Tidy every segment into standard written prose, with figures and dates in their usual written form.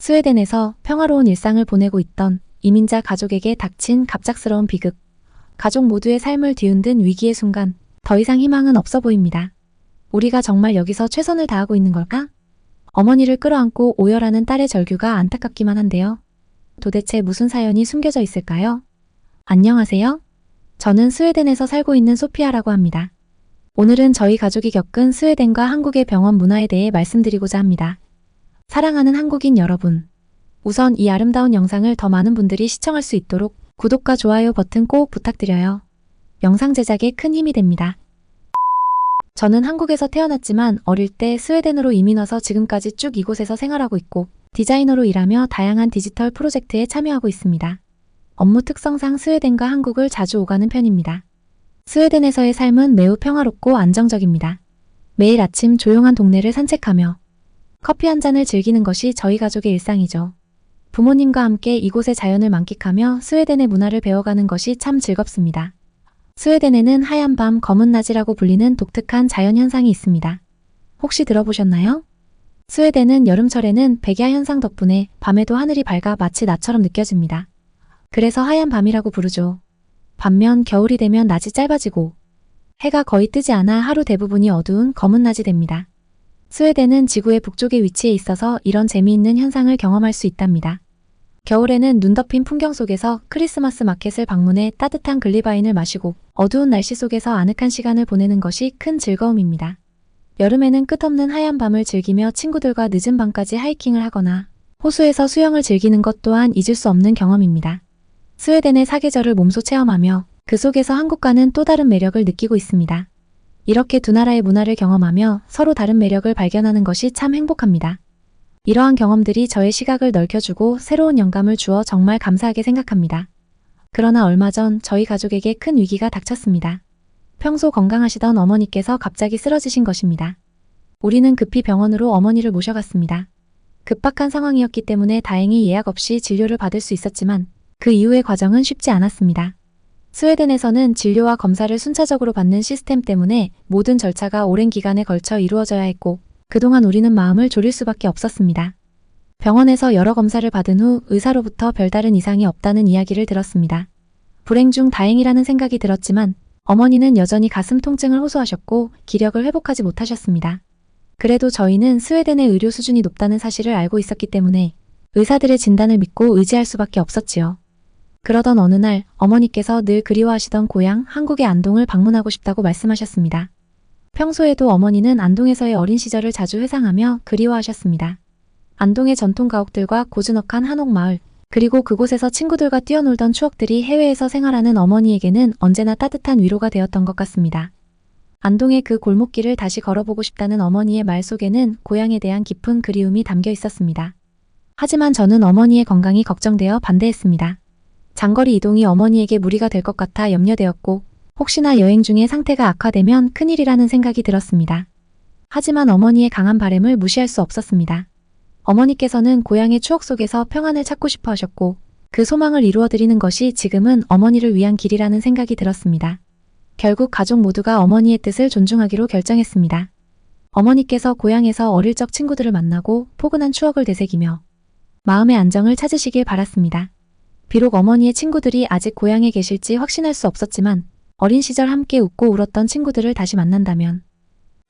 스웨덴에서 평화로운 일상을 보내고 있던 이민자 가족에게 닥친 갑작스러운 비극. 가족 모두의 삶을 뒤흔든 위기의 순간, 더 이상 희망은 없어 보입니다. 우리가 정말 여기서 최선을 다하고 있는 걸까? 어머니를 끌어안고 오열하는 딸의 절규가 안타깝기만 한데요. 도대체 무슨 사연이 숨겨져 있을까요? 안녕하세요. 저는 스웨덴에서 살고 있는 소피아라고 합니다. 오늘은 저희 가족이 겪은 스웨덴과 한국의 병원 문화에 대해 말씀드리고자 합니다. 사랑하는 한국인 여러분, 우선 이 아름다운 영상을 더 많은 분들이 시청할 수 있도록 구독과 좋아요 버튼 꼭 부탁드려요. 영상 제작에 큰 힘이 됩니다. 저는 한국에서 태어났지만 어릴 때 스웨덴으로 이민 와서 지금까지 쭉 이곳에서 생활하고 있고 디자이너로 일하며 다양한 디지털 프로젝트에 참여하고 있습니다. 업무 특성상 스웨덴과 한국을 자주 오가는 편입니다. 스웨덴에서의 삶은 매우 평화롭고 안정적입니다. 매일 아침 조용한 동네를 산책하며 커피 한 잔을 즐기는 것이 저희 가족의 일상이죠. 부모님과 함께 이곳의 자연을 만끽하며 스웨덴의 문화를 배워가는 것이 참 즐겁습니다. 스웨덴에는 하얀 밤 검은 낮이라고 불리는 독특한 자연 현상이 있습니다. 혹시 들어보셨나요? 스웨덴은 여름철에는 백야 현상 덕분에 밤에도 하늘이 밝아 마치 낮처럼 느껴집니다. 그래서 하얀 밤이라고 부르죠. 반면 겨울이 되면 낮이 짧아지고 해가 거의 뜨지 않아 하루 대부분이 어두운 검은 낮이 됩니다. 스웨덴은 지구의 북쪽에 위치해 있어서 이런 재미있는 현상을 경험할 수 있답니다. 겨울에는 눈 덮인 풍경 속에서 크리스마스 마켓을 방문해 따뜻한 글리바인을 마시고 어두운 날씨 속에서 아늑한 시간을 보내는 것이 큰 즐거움입니다. 여름에는 끝없는 하얀 밤을 즐기며 친구들과 늦은 밤까지 하이킹을 하거나 호수에서 수영을 즐기는 것 또한 잊을 수 없는 경험입니다. 스웨덴의 사계절을 몸소 체험하며 그 속에서 한국과는 또 다른 매력을 느끼고 있습니다. 이렇게 두 나라의 문화를 경험하며 서로 다른 매력을 발견하는 것이 참 행복합니다. 이러한 경험들이 저의 시각을 넓혀주고 새로운 영감을 주어 정말 감사하게 생각합니다. 그러나 얼마 전 저희 가족에게 큰 위기가 닥쳤습니다. 평소 건강하시던 어머니께서 갑자기 쓰러지신 것입니다. 우리는 급히 병원으로 어머니를 모셔갔습니다. 급박한 상황이었기 때문에 다행히 예약 없이 진료를 받을 수 있었지만 그 이후의 과정은 쉽지 않았습니다. 스웨덴에서는 진료와 검사를 순차적으로 받는 시스템 때문에 모든 절차가 오랜 기간에 걸쳐 이루어져야 했고 그동안 우리는 마음을 졸일 수밖에 없었습니다. 병원에서 여러 검사를 받은 후 의사로부터 별다른 이상이 없다는 이야기를 들었습니다. 불행 중 다행이라는 생각이 들었지만 어머니는 여전히 가슴 통증을 호소하셨고 기력을 회복하지 못하셨습니다. 그래도 저희는 스웨덴의 의료 수준이 높다는 사실을 알고 있었기 때문에 의사들의 진단을 믿고 의지할 수밖에 없었지요. 그러던 어느 날 어머니께서 늘 그리워하시던 고향 한국의 안동을 방문하고 싶다고 말씀하셨습니다. 평소에도 어머니는 안동에서의 어린 시절을 자주 회상하며 그리워하셨습니다. 안동의 전통 가옥들과 고즈넉한 한옥마을, 그리고 그곳에서 친구들과 뛰어놀던 추억들이 해외에서 생활하는 어머니에게는 언제나 따뜻한 위로가 되었던 것 같습니다. 안동의 그 골목길을 다시 걸어보고 싶다는 어머니의 말 속에는 고향에 대한 깊은 그리움이 담겨 있었습니다. 하지만 저는 어머니의 건강이 걱정되어 반대했습니다. 장거리 이동이 어머니에게 무리가 될 것 같아 염려되었고 혹시나 여행 중에 상태가 악화되면 큰일이라는 생각이 들었습니다. 하지만 어머니의 강한 바람을 무시할 수 없었습니다. 어머니께서는 고향의 추억 속에서 평안을 찾고 싶어 하셨고 그 소망을 이루어드리는 것이 지금은 어머니를 위한 길이라는 생각이 들었습니다. 결국 가족 모두가 어머니의 뜻을 존중하기로 결정했습니다. 어머니께서 고향에서 어릴 적 친구들을 만나고 포근한 추억을 되새기며 마음의 안정을 찾으시길 바랐습니다. 비록 어머니의 친구들이 아직 고향에 계실지 확신할 수 없었지만 어린 시절 함께 웃고 울었던 친구들을 다시 만난다면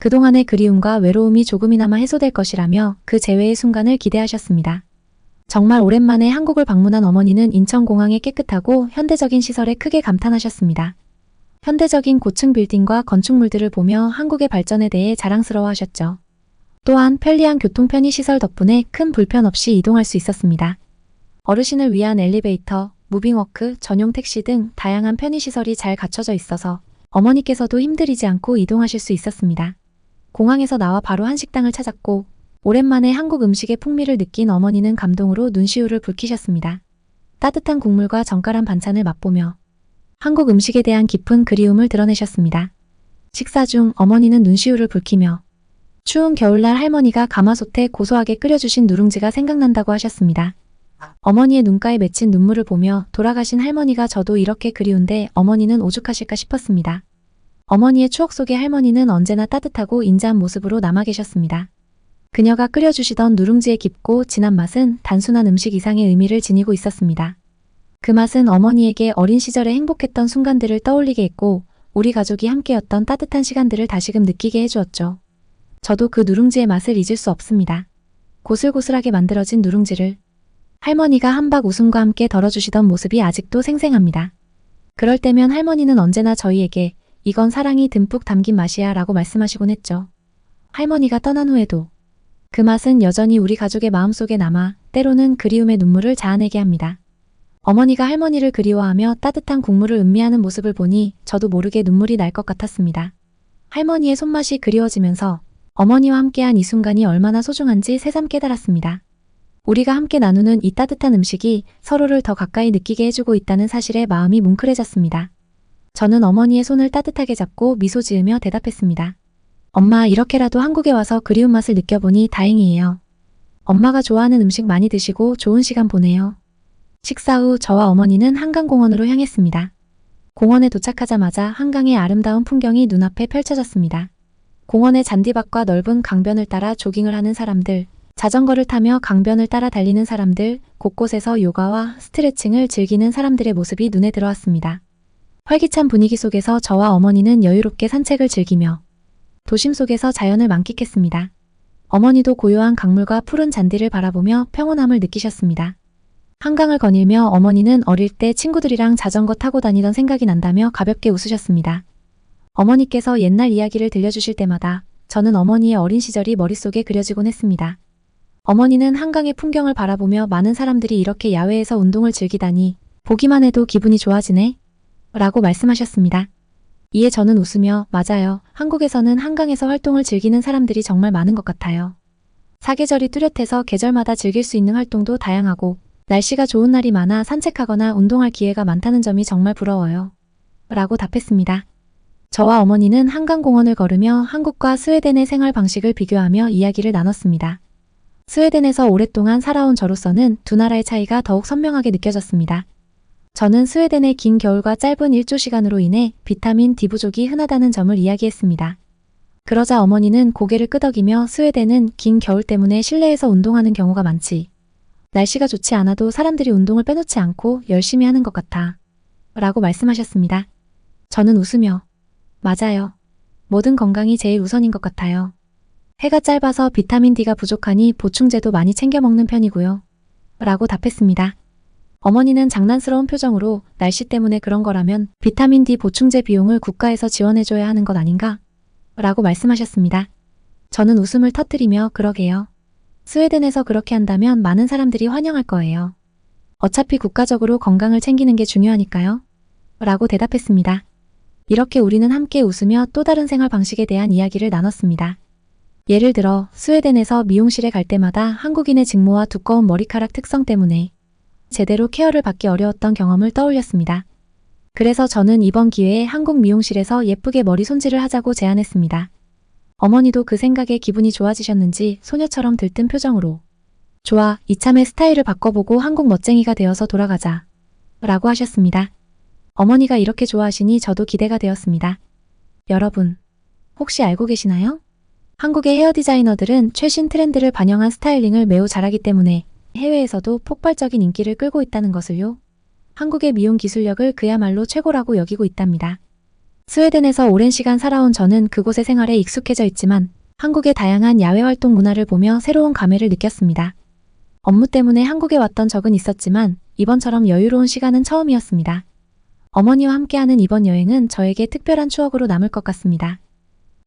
그동안의 그리움과 외로움이 조금이나마 해소될 것이라며 그 재회의 순간을 기대하셨습니다. 정말 오랜만에 한국을 방문한 어머니는 인천공항의 깨끗하고 현대적인 시설에 크게 감탄하셨습니다. 현대적인 고층 빌딩과 건축물들을 보며 한국의 발전에 대해 자랑스러워하셨죠. 또한 편리한 교통 편의시설 덕분에 큰 불편 없이 이동할 수 있었습니다. 어르신을 위한 엘리베이터, 무빙워크, 전용 택시 등 다양한 편의시설이 잘 갖춰져 있어서 어머니께서도 힘들이지 않고 이동하실 수 있었습니다. 공항에서 나와 바로 한식당을 찾았고 오랜만에 한국 음식의 풍미를 느낀 어머니는 감동으로 눈시울을 붉히셨습니다. 따뜻한 국물과 정갈한 반찬을 맛보며 한국 음식에 대한 깊은 그리움을 드러내셨습니다. 식사 중 어머니는 눈시울을 붉히며 추운 겨울날 할머니가 가마솥에 고소하게 끓여주신 누룽지가 생각난다고 하셨습니다. 어머니의 눈가에 맺힌 눈물을 보며 돌아가신 할머니가 저도 이렇게 그리운데 어머니는 오죽하실까 싶었습니다. 어머니의 추억 속의 할머니는 언제나 따뜻하고 인자한 모습으로 남아 계셨습니다. 그녀가 끓여주시던 누룽지의 깊고 진한 맛은 단순한 음식 이상의 의미를 지니고 있었습니다. 그 맛은 어머니에게 어린 시절에 행복했던 순간들을 떠올리게 했고 우리 가족이 함께였던 따뜻한 시간들을 다시금 느끼게 해주었죠. 저도 그 누룽지의 맛을 잊을 수 없습니다. 고슬고슬하게 만들어진 누룽지를 할머니가 한박 웃음과 함께 덜어주시던 모습이 아직도 생생합니다. 그럴 때면 할머니는 언제나 저희에게 이건 사랑이 듬뿍 담긴 맛이야 라고 말씀하시곤 했죠. 할머니가 떠난 후에도 그 맛은 여전히 우리 가족의 마음속에 남아 때로는 그리움의 눈물을 자아내게 합니다. 어머니가 할머니를 그리워하며 따뜻한 국물을 음미하는 모습을 보니 저도 모르게 눈물이 날 것 같았습니다. 할머니의 손맛이 그리워지면서 어머니와 함께한 이 순간이 얼마나 소중한지 새삼 깨달았습니다. 우리가 함께 나누는 이 따뜻한 음식이 서로를 더 가까이 느끼게 해주고 있다는 사실에 마음이 뭉클해졌습니다. 저는 어머니의 손을 따뜻하게 잡고 미소 지으며 대답했습니다. 엄마, 이렇게라도 한국에 와서 그리운 맛을 느껴보니 다행이에요. 엄마가 좋아하는 음식 많이 드시고 좋은 시간 보내요. 식사 후 저와 어머니는 한강공원으로 향했습니다. 공원에 도착하자마자 한강의 아름다운 풍경이 눈앞에 펼쳐졌습니다. 공원의 잔디밭과 넓은 강변을 따라 조깅을 하는 사람들, 자전거를 타며 강변을 따라 달리는 사람들, 곳곳에서 요가와 스트레칭을 즐기는 사람들의 모습이 눈에 들어왔습니다. 활기찬 분위기 속에서 저와 어머니는 여유롭게 산책을 즐기며 도심 속에서 자연을 만끽했습니다. 어머니도 고요한 강물과 푸른 잔디를 바라보며 평온함을 느끼셨습니다. 한강을 거닐며 어머니는 어릴 때 친구들이랑 자전거 타고 다니던 생각이 난다며 가볍게 웃으셨습니다. 어머니께서 옛날 이야기를 들려주실 때마다 저는 어머니의 어린 시절이 머릿속에 그려지곤 했습니다. 어머니는 한강의 풍경을 바라보며 많은 사람들이 이렇게 야외에서 운동을 즐기다니 보기만 해도 기분이 좋아지네? 라고 말씀하셨습니다. 이에 저는 웃으며 맞아요. 한국에서는 한강에서 활동을 즐기는 사람들이 정말 많은 것 같아요. 사계절이 뚜렷해서 계절마다 즐길 수 있는 활동도 다양하고 날씨가 좋은 날이 많아 산책하거나 운동할 기회가 많다는 점이 정말 부러워요. 라고 답했습니다. 저와 어머니는 한강공원을 걸으며 한국과 스웨덴의 생활 방식을 비교하며 이야기를 나눴습니다. 스웨덴에서 오랫동안 살아온 저로서는 두 나라의 차이가 더욱 선명하게 느껴졌습니다. 저는 스웨덴의 긴 겨울과 짧은 일조 시간으로 인해 비타민 D 부족이 흔하다는 점을 이야기했습니다. 그러자 어머니는 고개를 끄덕이며 스웨덴은 긴 겨울 때문에 실내에서 운동하는 경우가 많지. 날씨가 좋지 않아도 사람들이 운동을 빼놓지 않고 열심히 하는 것 같아. 라고 말씀하셨습니다. 저는 웃으며 맞아요. 모든 건강이 제일 우선인 것 같아요. 해가 짧아서 비타민 D가 부족하니 보충제도 많이 챙겨 먹는 편이고요. 라고 답했습니다. 어머니는 장난스러운 표정으로 날씨 때문에 그런 거라면 비타민 D 보충제 비용을 국가에서 지원해줘야 하는 것 아닌가? 라고 말씀하셨습니다. 저는 웃음을 터뜨리며 그러게요. 스웨덴에서 그렇게 한다면 많은 사람들이 환영할 거예요. 어차피 국가적으로 건강을 챙기는 게 중요하니까요. 라고 대답했습니다. 이렇게 우리는 함께 웃으며 또 다른 생활 방식에 대한 이야기를 나눴습니다. 예를 들어 스웨덴에서 미용실에 갈 때마다 한국인의 직모와 두꺼운 머리카락 특성 때문에 제대로 케어를 받기 어려웠던 경험을 떠올렸습니다. 그래서 저는 이번 기회에 한국 미용실에서 예쁘게 머리 손질을 하자고 제안했습니다. 어머니도 그 생각에 기분이 좋아지셨는지 소녀처럼 들뜬 표정으로 좋아, 이참에 스타일을 바꿔보고 한국 멋쟁이가 되어서 돌아가자. 라고 하셨습니다. 어머니가 이렇게 좋아하시니 저도 기대가 되었습니다. 여러분, 혹시 알고 계시나요? 한국의 헤어 디자이너들은 최신 트렌드를 반영한 스타일링을 매우 잘하기 때문에 해외에서도 폭발적인 인기를 끌고 있다는 것을요. 한국의 미용 기술력을 그야말로 최고라고 여기고 있답니다. 스웨덴에서 오랜 시간 살아온 저는 그곳의 생활에 익숙해져 있지만 한국의 다양한 야외 활동 문화를 보며 새로운 감회를 느꼈습니다. 업무 때문에 한국에 왔던 적은 있었지만 이번처럼 여유로운 시간은 처음이었습니다. 어머니와 함께하는 이번 여행은 저에게 특별한 추억으로 남을 것 같습니다.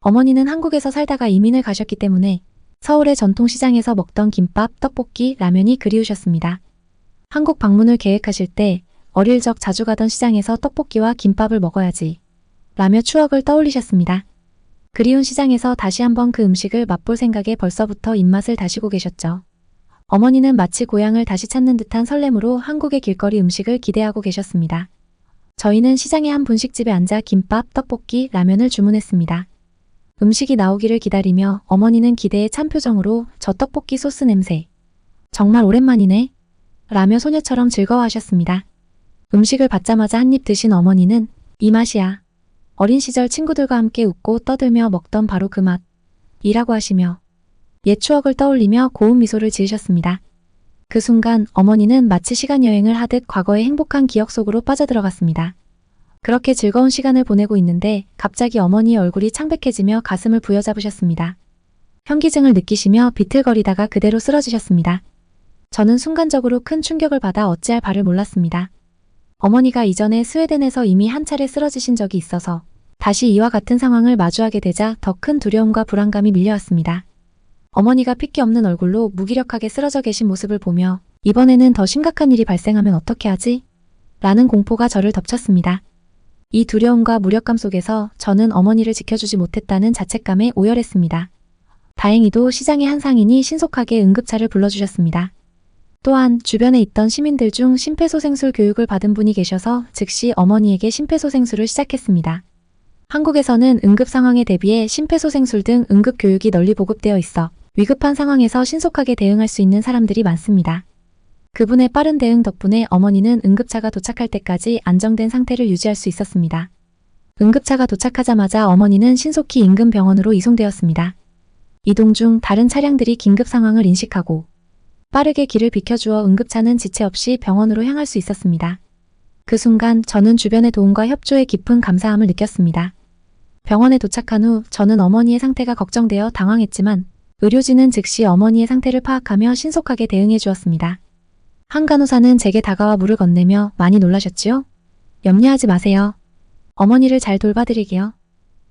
어머니는 한국에서 살다가 이민을 가셨기 때문에 서울의 전통시장에서 먹던 김밥, 떡볶이, 라면이 그리우셨습니다. 한국 방문을 계획하실 때 어릴 적 자주 가던 시장에서 떡볶이와 김밥을 먹어야지 라며 추억을 떠올리셨습니다. 그리운 시장에서 다시 한번 그 음식을 맛볼 생각에 벌써부터 입맛을 다시고 계셨죠. 어머니는 마치 고향을 다시 찾는 듯한 설렘으로 한국의 길거리 음식을 기대하고 계셨습니다. 저희는 시장의 한 분식집에 앉아 김밥, 떡볶이, 라면을 주문했습니다. 음식이 나오기를 기다리며 어머니는 기대에 찬 표정으로 저 떡볶이 소스 냄새. 정말 오랜만이네. 라며 소녀처럼 즐거워하셨습니다. 음식을 받자마자 한 입 드신 어머니는 이 맛이야. 어린 시절 친구들과 함께 웃고 떠들며 먹던 바로 그 맛. 이라고 하시며 옛 추억을 떠올리며 고운 미소를 지으셨습니다. 그 순간 어머니는 마치 시간여행을 하듯 과거의 행복한 기억 속으로 빠져들어갔습니다. 그렇게 즐거운 시간을 보내고 있는데 갑자기 어머니의 얼굴이 창백해지며 가슴을 부여잡으셨습니다. 현기증을 느끼시며 비틀거리다가 그대로 쓰러지셨습니다. 저는 순간적으로 큰 충격을 받아 어찌할 바를 몰랐습니다. 어머니가 이전에 스웨덴에서 이미 한 차례 쓰러지신 적이 있어서 다시 이와 같은 상황을 마주하게 되자 더 큰 두려움과 불안감이 밀려왔습니다. 어머니가 핏기 없는 얼굴로 무기력하게 쓰러져 계신 모습을 보며 이번에는 더 심각한 일이 발생하면 어떻게 하지? 라는 공포가 저를 덮쳤습니다. 이 두려움과 무력감 속에서 저는 어머니를 지켜주지 못했다는 자책감에 오열했습니다. 다행히도 시장의 한 상인이 신속하게 응급차를 불러주셨습니다. 또한 주변에 있던 시민들 중 심폐소생술 교육을 받은 분이 계셔서 즉시 어머니에게 심폐소생술을 시작했습니다. 한국에서는 응급 상황에 대비해 심폐소생술 등 응급 교육이 널리 보급되어 있어 위급한 상황에서 신속하게 대응할 수 있는 사람들이 많습니다. 그분의 빠른 대응 덕분에 어머니는 응급차가 도착할 때까지 안정된 상태를 유지할 수 있었습니다. 응급차가 도착하자마자 어머니는 신속히 인근 병원으로 이송되었습니다. 이동 중 다른 차량들이 긴급 상황을 인식하고 빠르게 길을 비켜주어 응급차는 지체 없이 병원으로 향할 수 있었습니다. 그 순간 저는 주변의 도움과 협조에 깊은 감사함을 느꼈습니다. 병원에 도착한 후 저는 어머니의 상태가 걱정되어 당황했지만 의료진은 즉시 어머니의 상태를 파악하며 신속하게 대응해 주었습니다. 한 간호사는 제게 다가와 물을 건네며 많이 놀라셨지요? 염려하지 마세요. 어머니를 잘 돌봐드릴게요.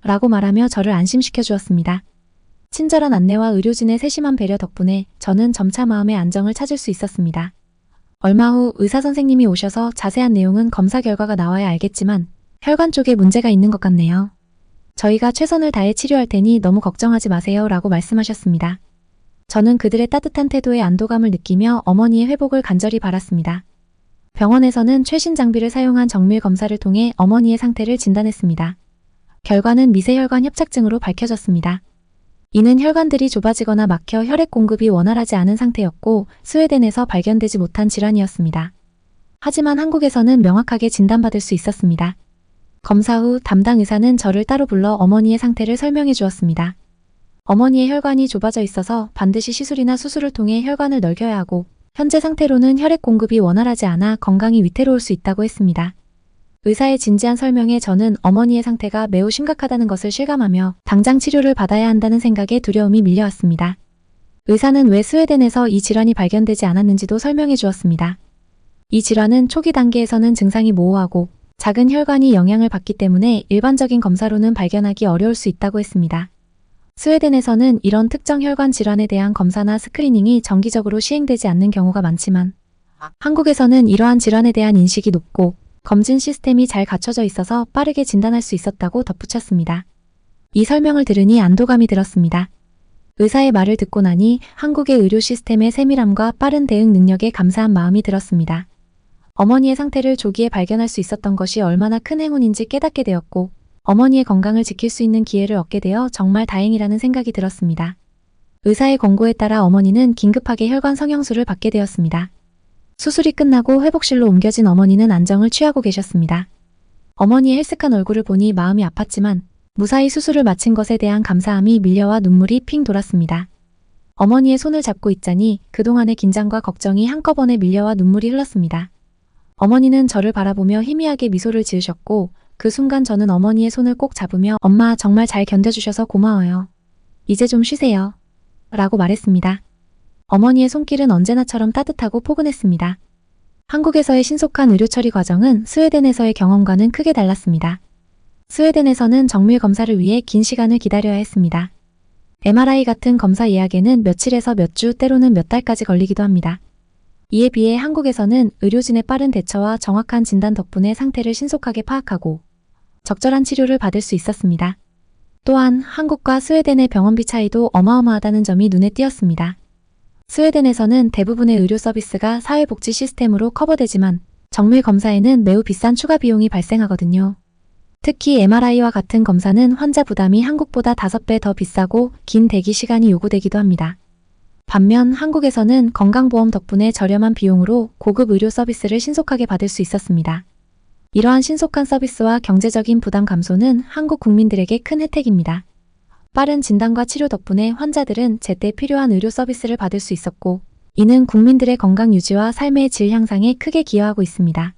라고 말하며 저를 안심시켜 주었습니다. 친절한 안내와 의료진의 세심한 배려 덕분에 저는 점차 마음의 안정을 찾을 수 있었습니다. 얼마 후 의사 선생님이 오셔서 자세한 내용은 검사 결과가 나와야 알겠지만 혈관 쪽에 문제가 있는 것 같네요. 저희가 최선을 다해 치료할 테니 너무 걱정하지 마세요 라고 말씀하셨습니다. 저는 그들의 따뜻한 태도에 안도감을 느끼며 어머니의 회복을 간절히 바랐습니다. 병원에서는 최신 장비를 사용한 정밀 검사를 통해 어머니의 상태를 진단했습니다. 결과는 미세혈관 협착증으로 밝혀졌습니다. 이는 혈관들이 좁아지거나 막혀 혈액 공급이 원활하지 않은 상태였고 스웨덴에서 발견되지 못한 질환이었습니다. 하지만 한국에서는 명확하게 진단받을 수 있었습니다. 검사 후 담당 의사는 저를 따로 불러 어머니의 상태를 설명해 주었습니다. 어머니의 혈관이 좁아져 있어서 반드시 시술이나 수술을 통해 혈관을 넓혀야 하고 현재 상태로는 혈액 공급이 원활하지 않아 건강이 위태로울 수 있다고 했습니다. 의사의 진지한 설명에 저는 어머니의 상태가 매우 심각하다는 것을 실감하며 당장 치료를 받아야 한다는 생각에 두려움이 밀려왔습니다. 의사는 왜 스웨덴에서 이 질환이 발견되지 않았는지도 설명해 주었습니다. 이 질환은 초기 단계에서는 증상이 모호하고 작은 혈관이 영향을 받기 때문에 일반적인 검사로는 발견하기 어려울 수 있다고 했습니다. 스웨덴에서는 이런 특정 혈관 질환에 대한 검사나 스크리닝이 정기적으로 시행되지 않는 경우가 많지만 한국에서는 이러한 질환에 대한 인식이 높고 검진 시스템이 잘 갖춰져 있어서 빠르게 진단할 수 있었다고 덧붙였습니다. 이 설명을 들으니 안도감이 들었습니다. 의사의 말을 듣고 나니 한국의 의료 시스템의 세밀함과 빠른 대응 능력에 감사한 마음이 들었습니다. 어머니의 상태를 조기에 발견할 수 있었던 것이 얼마나 큰 행운인지 깨닫게 되었고 어머니의 건강을 지킬 수 있는 기회를 얻게 되어 정말 다행이라는 생각이 들었습니다. 의사의 권고에 따라 어머니는 긴급하게 혈관 성형술을 받게 되었습니다. 수술이 끝나고 회복실로 옮겨진 어머니는 안정을 취하고 계셨습니다. 어머니의 헬스한 얼굴을 보니 마음이 아팠지만 무사히 수술을 마친 것에 대한 감사함이 밀려와 눈물이 핑 돌았습니다. 어머니의 손을 잡고 있자니 그동안의 긴장과 걱정이 한꺼번에 밀려와 눈물이 흘렀습니다. 어머니는 저를 바라보며 희미하게 미소를 지으셨고 그 순간 저는 어머니의 손을 꼭 잡으며 엄마 정말 잘 견뎌주셔서 고마워요. 이제 좀 쉬세요. 라고 말했습니다. 어머니의 손길은 언제나처럼 따뜻하고 포근했습니다. 한국에서의 신속한 의료 처리 과정은 스웨덴에서의 경험과는 크게 달랐습니다. 스웨덴에서는 정밀 검사를 위해 긴 시간을 기다려야 했습니다. MRI 같은 검사 예약에는 며칠에서 몇 주, 때로는 몇 달까지 걸리기도 합니다. 이에 비해 한국에서는 의료진의 빠른 대처와 정확한 진단 덕분에 상태를 신속하게 파악하고 적절한 치료를 받을 수 있었습니다. 또한 한국과 스웨덴의 병원비 차이도 어마어마하다는 점이 눈에 띄었습니다. 스웨덴에서는 대부분의 의료 서비스가 사회복지 시스템으로 커버되지만 정밀 검사에는 매우 비싼 추가 비용이 발생하거든요. 특히 MRI와 같은 검사는 환자 부담이 한국보다 5배 더 비싸고 긴 대기 시간이 요구되기도 합니다. 반면 한국에서는 건강보험 덕분에 저렴한 비용으로 고급 의료 서비스를 신속하게 받을 수 있었습니다. 이러한 신속한 서비스와 경제적인 부담 감소는 한국 국민들에게 큰 혜택입니다. 빠른 진단과 치료 덕분에 환자들은 제때 필요한 의료 서비스를 받을 수 있었고, 이는 국민들의 건강 유지와 삶의 질 향상에 크게 기여하고 있습니다.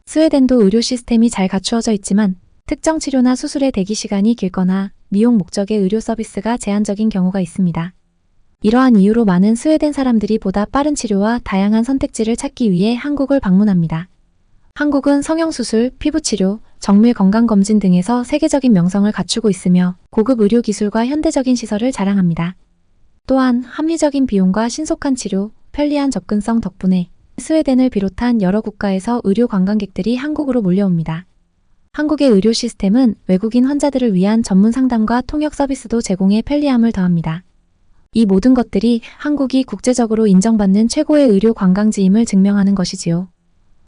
스웨덴도 의료 시스템이 잘 갖추어져 있지만 특정 치료나 수술의 대기 시간이 길거나 미용 목적의 의료 서비스가 제한적인 경우가 있습니다. 이러한 이유로 많은 스웨덴 사람들이 보다 빠른 치료와 다양한 선택지를 찾기 위해 한국을 방문합니다. 한국은 성형수술, 피부치료, 정밀 건강검진 등에서 세계적인 명성을 갖추고 있으며 고급 의료기술과 현대적인 시설을 자랑합니다. 또한 합리적인 비용과 신속한 치료, 편리한 접근성 덕분에 스웨덴을 비롯한 여러 국가에서 의료 관광객들이 한국으로 몰려옵니다. 한국의 의료 시스템은 외국인 환자들을 위한 전문 상담과 통역 서비스도 제공해 편리함을 더합니다. 이 모든 것들이 한국이 국제적으로 인정받는 최고의 의료 관광지임을 증명하는 것이지요.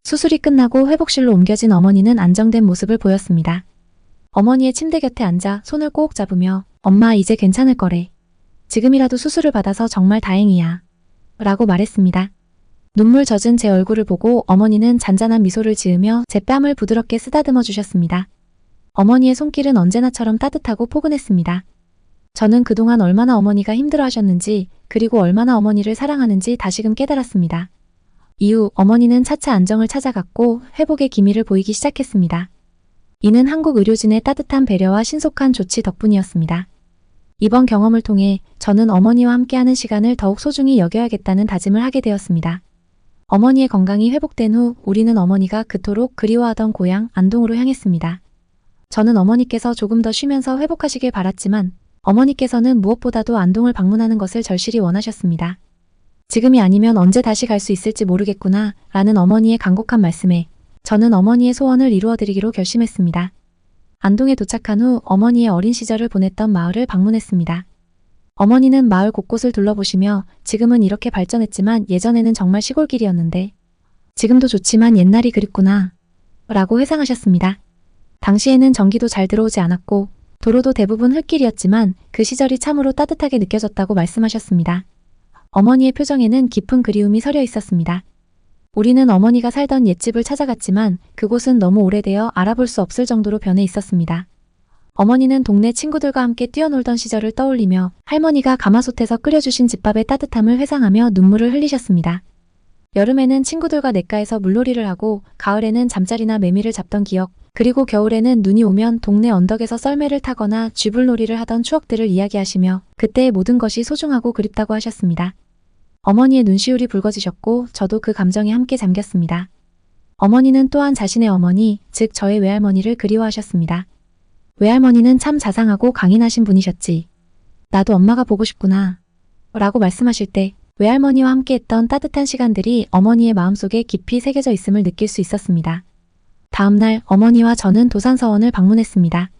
수술이 끝나고 회복실로 옮겨진 어머니는 안정된 모습을 보였습니다. 어머니의 침대 곁에 앉아 손을 꼭 잡으며 "엄마, 이제 괜찮을 거래. 지금이라도 수술을 받아서 정말 다행이야." 라고 말했습니다. 눈물 젖은 제 얼굴을 보고 어머니는 잔잔한 미소를 지으며 제 뺨을 부드럽게 쓰다듬어 주셨습니다. 어머니의 손길은 언제나처럼 따뜻하고 포근했습니다. 저는 그동안 얼마나 어머니가 힘들어하셨는지, 그리고 얼마나 어머니를 사랑하는지 다시금 깨달았습니다. 이후 어머니는 차차 안정을 찾아갔고 회복의 기미를 보이기 시작했습니다. 이는 한국 의료진의 따뜻한 배려와 신속한 조치 덕분이었습니다. 이번 경험을 통해 저는 어머니와 함께하는 시간을 더욱 소중히 여겨야겠다는 다짐을 하게 되었습니다. 어머니의 건강이 회복된 후 우리는 어머니가 그토록 그리워하던 고향 안동으로 향했습니다. 저는 어머니께서 조금 더 쉬면서 회복하시길 바랐지만 어머니께서는 무엇보다도 안동을 방문하는 것을 절실히 원하셨습니다. 지금이 아니면 언제 다시 갈 수 있을지 모르겠구나 라는 어머니의 간곡한 말씀에 저는 어머니의 소원을 이루어드리기로 결심했습니다. 안동에 도착한 후 어머니의 어린 시절을 보냈던 마을을 방문했습니다. 어머니는 마을 곳곳을 둘러보시며 "지금은 이렇게 발전했지만 예전에는 정말 시골길이었는데 지금도 좋지만 옛날이 그립구나 라고 회상하셨습니다. 당시에는 전기도 잘 들어오지 않았고 도로도 대부분 흙길이었지만 그 시절이 참으로 따뜻하게 느껴졌다고 말씀하셨습니다. 어머니의 표정에는 깊은 그리움이 서려 있었습니다. 우리는 어머니가 살던 옛집을 찾아갔지만 그곳은 너무 오래되어 알아볼 수 없을 정도로 변해 있었습니다. 어머니는 동네 친구들과 함께 뛰어놀던 시절을 떠올리며 할머니가 가마솥에서 끓여주신 집밥의 따뜻함을 회상하며 눈물을 흘리셨습니다. 여름에는 친구들과 냇가에서 물놀이를 하고 가을에는 잠자리나 매미를 잡던 기억, 그리고 겨울에는 눈이 오면 동네 언덕에서 썰매를 타거나 쥐불놀이를 하던 추억들을 이야기하시며 그때의 모든 것이 소중하고 그립다고 하셨습니다. 어머니의 눈시울이 붉어지셨고 저도 그 감정에 함께 잠겼습니다. 어머니는 또한 자신의 어머니, 즉 저의 외할머니를 그리워하셨습니다. 외할머니는 참 자상하고 강인하신 분이셨지. 나도 엄마가 보고 싶구나 라고 말씀하실 때 외할머니와 함께했던 따뜻한 시간들이 어머니의 마음속에 깊이 새겨져 있음을 느낄 수 있었습니다. 다음 날 어머니와 저는 도산서원을 방문했습니다.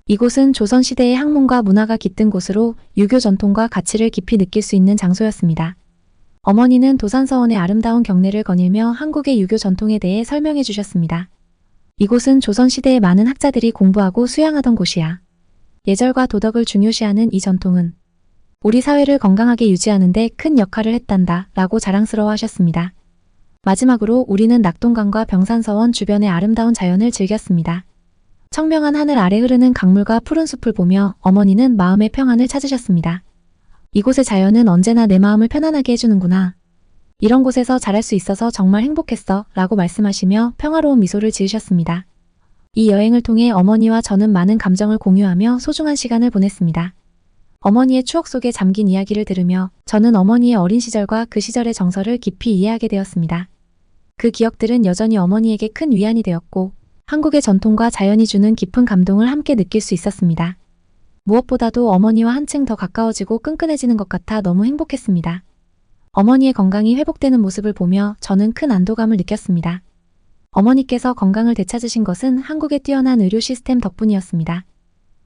이곳은 조선시대의 학문과 문화가 깃든 곳으로 유교 전통과 가치를 깊이 느낄 수 있는 장소였습니다. 어머니는 도산서원의 아름다운 경내를 거닐며 한국의 유교 전통에 대해 설명해 주셨습니다. 이곳은 조선시대의 많은 학자들이 공부하고 수양하던 곳이야. 예절과 도덕을 중요시하는 이 전통은 우리 사회를 건강하게 유지하는 데 큰 역할을 했단다 라고 자랑스러워 하셨습니다. 마지막으로 우리는 낙동강과 병산서원 주변의 아름다운 자연을 즐겼습니다. 청명한 하늘 아래 흐르는 강물과 푸른 숲을 보며 어머니는 마음의 평안을 찾으셨습니다. 이곳의 자연은 언제나 내 마음을 편안하게 해주는구나. 이런 곳에서 자랄 수 있어서 정말 행복했어 라고 말씀하시며 평화로운 미소를 지으셨습니다. 이 여행을 통해 어머니와 저는 많은 감정을 공유하며 소중한 시간을 보냈습니다. 어머니의 추억 속에 잠긴 이야기를 들으며 저는 어머니의 어린 시절과 그 시절의 정서를 깊이 이해하게 되었습니다. 그 기억들은 여전히 어머니에게 큰 위안이 되었고 한국의 전통과 자연이 주는 깊은 감동을 함께 느낄 수 있었습니다. 무엇보다도 어머니와 한층 더 가까워지고 끈끈해지는 것 같아 너무 행복했습니다. 어머니의 건강이 회복되는 모습을 보며 저는 큰 안도감을 느꼈습니다. 어머니께서 건강을 되찾으신 것은 한국의 뛰어난 의료 시스템 덕분이었습니다.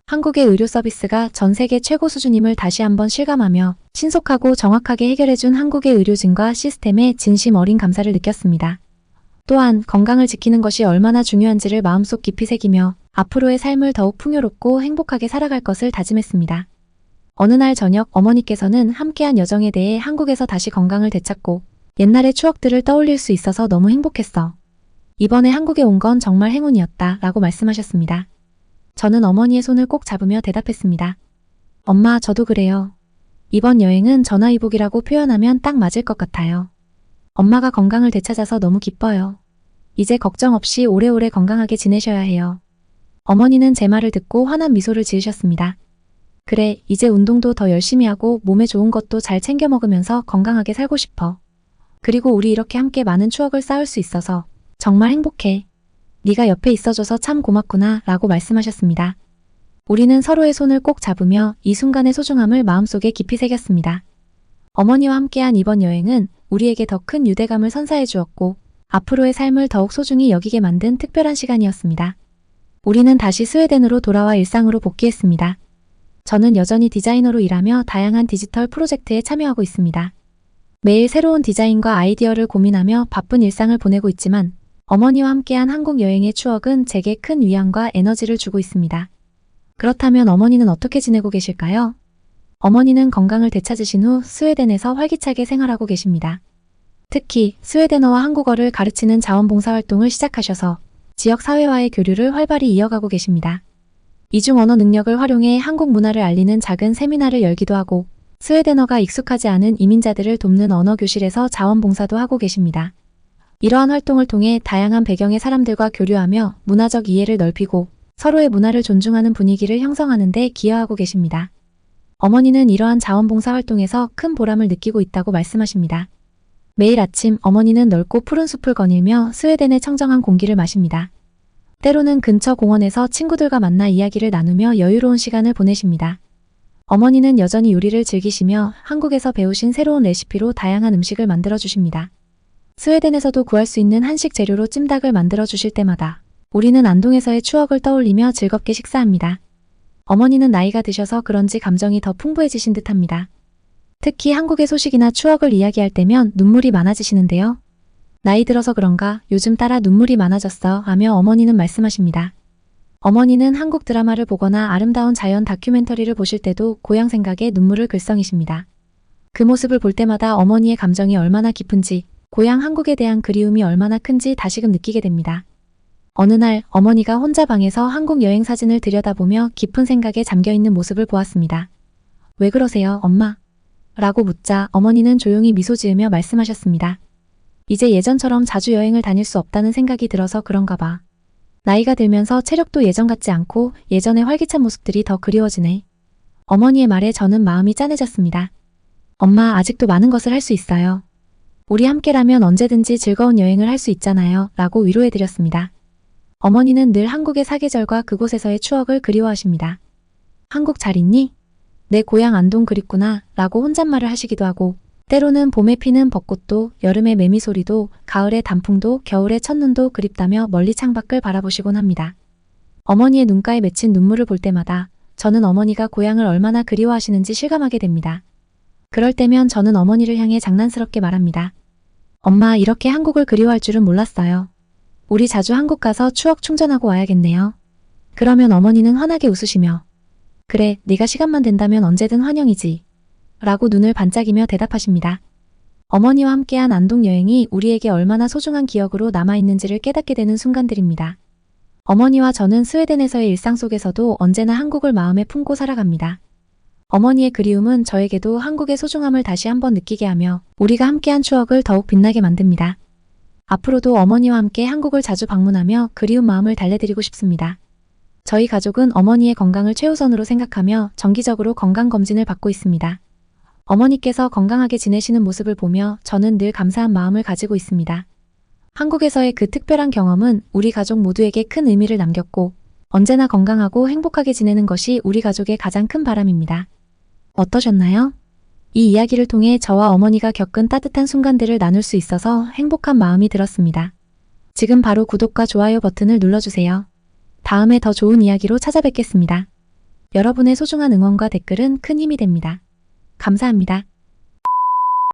한국의 의료 서비스가 전 세계 최고 수준임을 다시 한번 실감하며 신속하고 정확하게 해결해준 한국의 의료진과 시스템에 진심 어린 감사를 느꼈습니다. 또한 건강을 지키는 것이 얼마나 중요한지를 마음속 깊이 새기며 앞으로의 삶을 더욱 풍요롭고 행복하게 살아갈 것을 다짐했습니다. 어느 날 저녁 어머니께서는 함께한 여정에 대해 한국에서 다시 건강을 되찾고 옛날의 추억들을 떠올릴 수 있어서 너무 행복했어. 이번에 한국에 온 건 정말 행운이었다 라고 말씀하셨습니다. 저는 어머니의 손을 꼭 잡으며 대답했습니다. 엄마, 저도 그래요. 이번 여행은 전화위복이라고 표현하면 딱 맞을 것 같아요. 엄마가 건강을 되찾아서 너무 기뻐요. 이제 걱정 없이 오래오래 건강하게 지내셔야 해요. 어머니는 제 말을 듣고 환한 미소를 지으셨습니다. 그래, 이제 운동도 더 열심히 하고 몸에 좋은 것도 잘 챙겨 먹으면서 건강하게 살고 싶어. 그리고 우리 이렇게 함께 많은 추억을 쌓을 수 있어서 정말 행복해. 네가 옆에 있어줘서 참 고맙구나 라고 말씀하셨습니다. 우리는 서로의 손을 꼭 잡으며 이 순간의 소중함을 마음속에 깊이 새겼습니다. 어머니와 함께한 이번 여행은 우리에게 더 큰 유대감을 선사해 주었고 앞으로의 삶을 더욱 소중히 여기게 만든 특별한 시간이었습니다. 우리는 다시 스웨덴으로 돌아와 일상으로 복귀했습니다. 저는 여전히 디자이너로 일하며 다양한 디지털 프로젝트에 참여하고 있습니다. 매일 새로운 디자인과 아이디어를 고민하며 바쁜 일상을 보내고 있지만 어머니와 함께한 한국 여행의 추억은 제게 큰 위안과 에너지를 주고 있습니다. 그렇다면 어머니는 어떻게 지내고 계실까요? 어머니는 건강을 되찾으신 후 스웨덴에서 활기차게 생활하고 계십니다. 특히 스웨덴어와 한국어를 가르치는 자원봉사 활동을 시작하셔서 지역 사회와의 교류를 활발히 이어가고 계십니다. 이중 언어 능력을 활용해 한국 문화를 알리는 작은 세미나를 열기도 하고 스웨덴어가 익숙하지 않은 이민자들을 돕는 언어교실에서 자원봉사도 하고 계십니다. 이러한 활동을 통해 다양한 배경의 사람들과 교류하며 문화적 이해를 넓히고 서로의 문화를 존중하는 분위기를 형성하는 데 기여하고 계십니다. 어머니는 이러한 자원봉사 활동에서 큰 보람을 느끼고 있다고 말씀하십니다. 매일 아침 어머니는 넓고 푸른 숲을 거닐며 스웨덴의 청정한 공기를 마십니다. 때로는 근처 공원에서 친구들과 만나 이야기를 나누며 여유로운 시간을 보내십니다. 어머니는 여전히 요리를 즐기시며 한국에서 배우신 새로운 레시피로 다양한 음식을 만들어 주십니다. 스웨덴에서도 구할 수 있는 한식 재료로 찜닭을 만들어 주실 때마다 우리는 안동에서의 추억을 떠올리며 즐겁게 식사합니다. 어머니는 나이가 드셔서 그런지 감정이 더 풍부해지신 듯합니다. 특히 한국의 소식이나 추억을 이야기할 때면 눈물이 많아지시는데요. 나이 들어서 그런가 요즘 따라 눈물이 많아졌어 하며 어머니는 말씀하십니다. 어머니는 한국 드라마를 보거나 아름다운 자연 다큐멘터리를 보실 때도 고향 생각에 눈물을 글썽이십니다. 그 모습을 볼 때마다 어머니의 감정이 얼마나 깊은지 고향 한국에 대한 그리움이 얼마나 큰지 다시금 느끼게 됩니다. 어느 날 어머니가 혼자 방에서 한국 여행 사진을 들여다보며 깊은 생각에 잠겨있는 모습을 보았습니다. 왜 그러세요, 엄마? 라고 묻자 어머니는 조용히 미소 지으며 말씀하셨습니다. 이제 예전처럼 자주 여행을 다닐 수 없다는 생각이 들어서 그런가 봐. 나이가 들면서 체력도 예전 같지 않고 예전의 활기찬 모습들이 더 그리워지네. 어머니의 말에 저는 마음이 짠해졌습니다. 엄마, 아직도 많은 것을 할 수 있어요. 우리 함께라면 언제든지 즐거운 여행을 할 수 있잖아요. 라고 위로해드렸습니다. 어머니는 늘 한국의 사계절과 그곳에서의 추억을 그리워하십니다. 한국 잘 있니? 내 고향 안동 그립구나 라고 혼잣말을 하시기도 하고 때로는 봄에 피는 벚꽃도 여름의 매미소리도 가을의 단풍도 겨울의 첫눈도 그립다며 멀리 창밖을 바라보시곤 합니다. 어머니의 눈가에 맺힌 눈물을 볼 때마다 저는 어머니가 고향을 얼마나 그리워하시는지 실감하게 됩니다. 그럴 때면 저는 어머니를 향해 장난스럽게 말합니다. 엄마, 이렇게 한국을 그리워할 줄은 몰랐어요. 우리 자주 한국 가서 추억 충전하고 와야겠네요. 그러면 어머니는 환하게 웃으시며 그래, 네가 시간만 된다면 언제든 환영이지. 라고 눈을 반짝이며 대답하십니다. 어머니와 함께한 안동 여행이 우리에게 얼마나 소중한 기억으로 남아있는지를 깨닫게 되는 순간들입니다. 어머니와 저는 스웨덴에서의 일상 속에서도 언제나 한국을 마음에 품고 살아갑니다. 어머니의 그리움은 저에게도 한국의 소중함을 다시 한번 느끼게 하며 우리가 함께한 추억을 더욱 빛나게 만듭니다. 앞으로도 어머니와 함께 한국을 자주 방문하며 그리운 마음을 달래드리고 싶습니다. 저희 가족은 어머니의 건강을 최우선으로 생각하며 정기적으로 건강검진을 받고 있습니다. 어머니께서 건강하게 지내시는 모습을 보며 저는 늘 감사한 마음을 가지고 있습니다. 한국에서의 그 특별한 경험은 우리 가족 모두에게 큰 의미를 남겼고 언제나 건강하고 행복하게 지내는 것이 우리 가족의 가장 큰 바람입니다. 어떠셨나요? 이 이야기를 통해 저와 어머니가 겪은 따뜻한 순간들을 나눌 수 있어서 행복한 마음이 들었습니다. 지금 바로 구독과 좋아요 버튼을 눌러주세요. 다음에 더 좋은 이야기로 찾아뵙겠습니다. 여러분의 소중한 응원과 댓글은 큰 힘이 됩니다. 감사합니다.